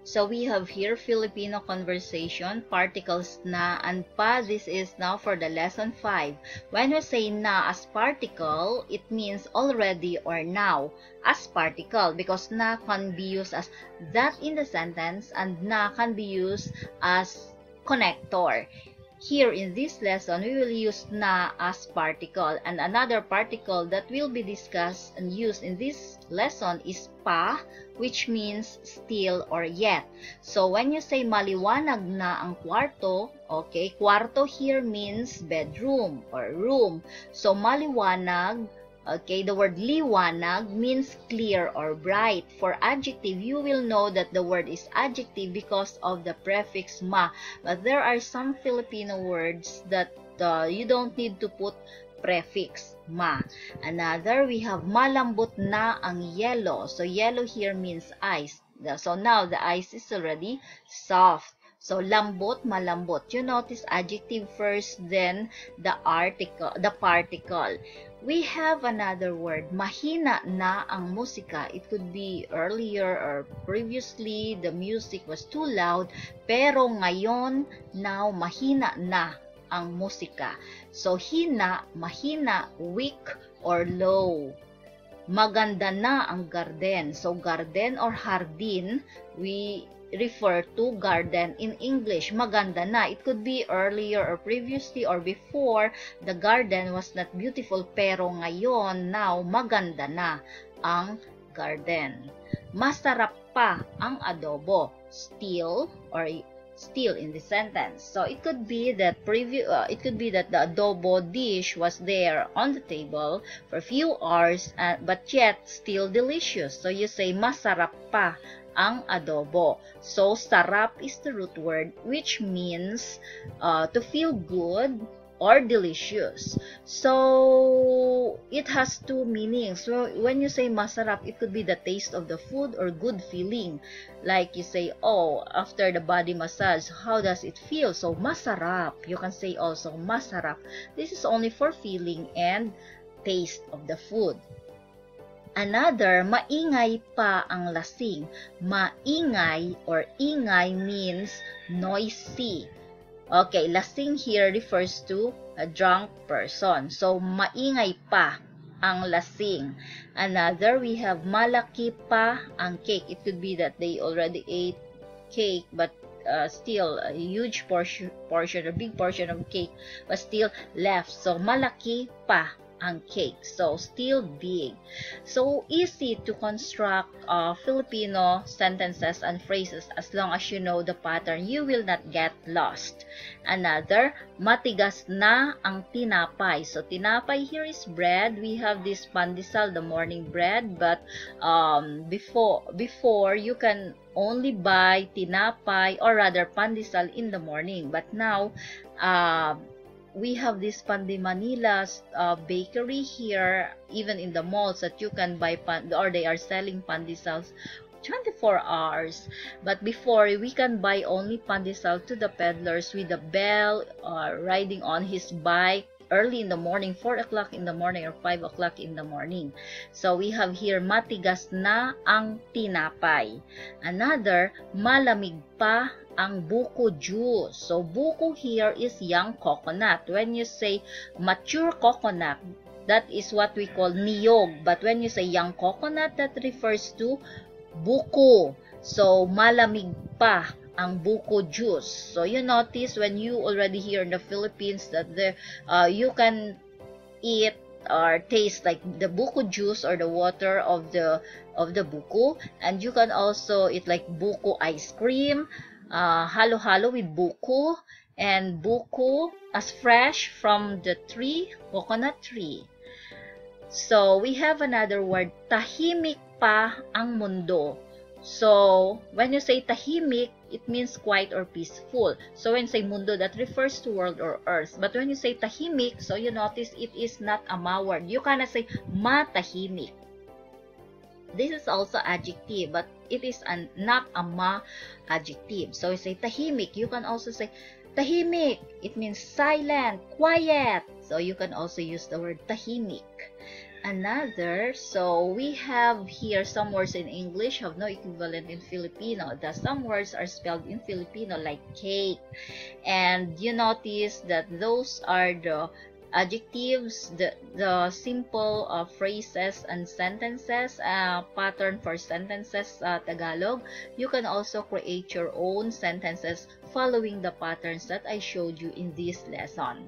So we have here Filipino conversation, particles na and pa. This is now for the lesson 5. When we say na as particle, it means already or now as particle because na can be used as that in the sentence and na can be used as connector. Here in this lesson, we will use na as particle, and another particle that will be discussed and used in this lesson is pa, which means still or yet. So when you say maliwanag na ang kwarto, okay, kwarto here means bedroom or room. So maliwanag, okay, the word liwanag means clear or bright. For adjective, you will know that the word is adjective because of the prefix ma. But there are some Filipino words that you don't need to put prefix ma. Another, we have malambot na ang yellow. So yellow here means ice. So now the ice is already soft. So lambot, malambot. You notice adjective first, then the article, the particle. We have another word, mahina na ang musika. It could be earlier or previously the music was too loud, pero ngayon, now mahina na ang musika. So hina, mahina, weak or low. Maganda na ang garden. So garden or hardin, we refer to garden in English. Maganda na. It could be earlier or previously or before the garden was not beautiful, pero ngayon, now, maganda na ang garden. Masarap pa ang adobo. Still or still in the sentence. So it could be that the adobo dish was there on the table for a few hours, but yet still delicious. So you say masarap pa ang adobo. So sarap is the root word, which means to feel good or delicious. So it has two meanings. So when you say masarap, it could be the taste of the food or good feeling. Like you say, oh, after the body massage, how does it feel? So masarap. You can say also masarap. This is only for feeling and taste of the food. Another, maingay pa ang lasing. Maingay or ingay means noisy. Okay, lasing here refers to a drunk person. So, maingay pa ang lasing. Another, we have malaki pa ang cake. It could be that they already ate cake, but still a huge portion, a big portion of cake was still left. So, malaki pa ang cake. So, still big. So, easy to construct Filipino sentences and phrases as long as you know the pattern. You will not get lost. Another, matigas na ang tinapay. So, tinapay here is bread. We have this pandesal, the morning bread. But before you can only buy tinapay or rather pandesal in the morning. But now, we have this Pande Manila's bakery here, even in the malls that you can buy or they are selling pandesals 24 hours. But before, we can buy only pandesal to the peddlers with a bell riding on his bike early in the morning, 4 o'clock in the morning or 5 o'clock in the morning. So we have here matigas na ang tinapay. Another, malamig pa ang buko juice. So buko here is young coconut. When you say mature coconut, that is what we call niyog. But when you say young coconut, that refers to buko. So malamig pa ang buko juice. So you notice when you already here in the Philippines that you can eat or taste like the buko juice or the water of the buko, and you can also eat like buko ice cream, halo-halo with buko, and buko as fresh from the tree, coconut tree. So we have another word, tahimik pa ang mundo. So when you say tahimik, it means quiet or peaceful. So when you say mundo, that refers to world or earth. But when you say tahimik, so you notice it is not a ma word. You cannot say matahimik. This is also adjective, but it is not a ma adjective. So you say tahimik. You can also say tahimik. It means silent, quiet. So you can also use the word tahimik. Another, so we have here some words in English have no equivalent in Filipino. The some words are spelled in Filipino like cake. And you notice that those are the adjectives, the simple phrases and sentences, pattern for sentences, Tagalog. You can also create your own sentences following the patterns that I showed you in this lesson.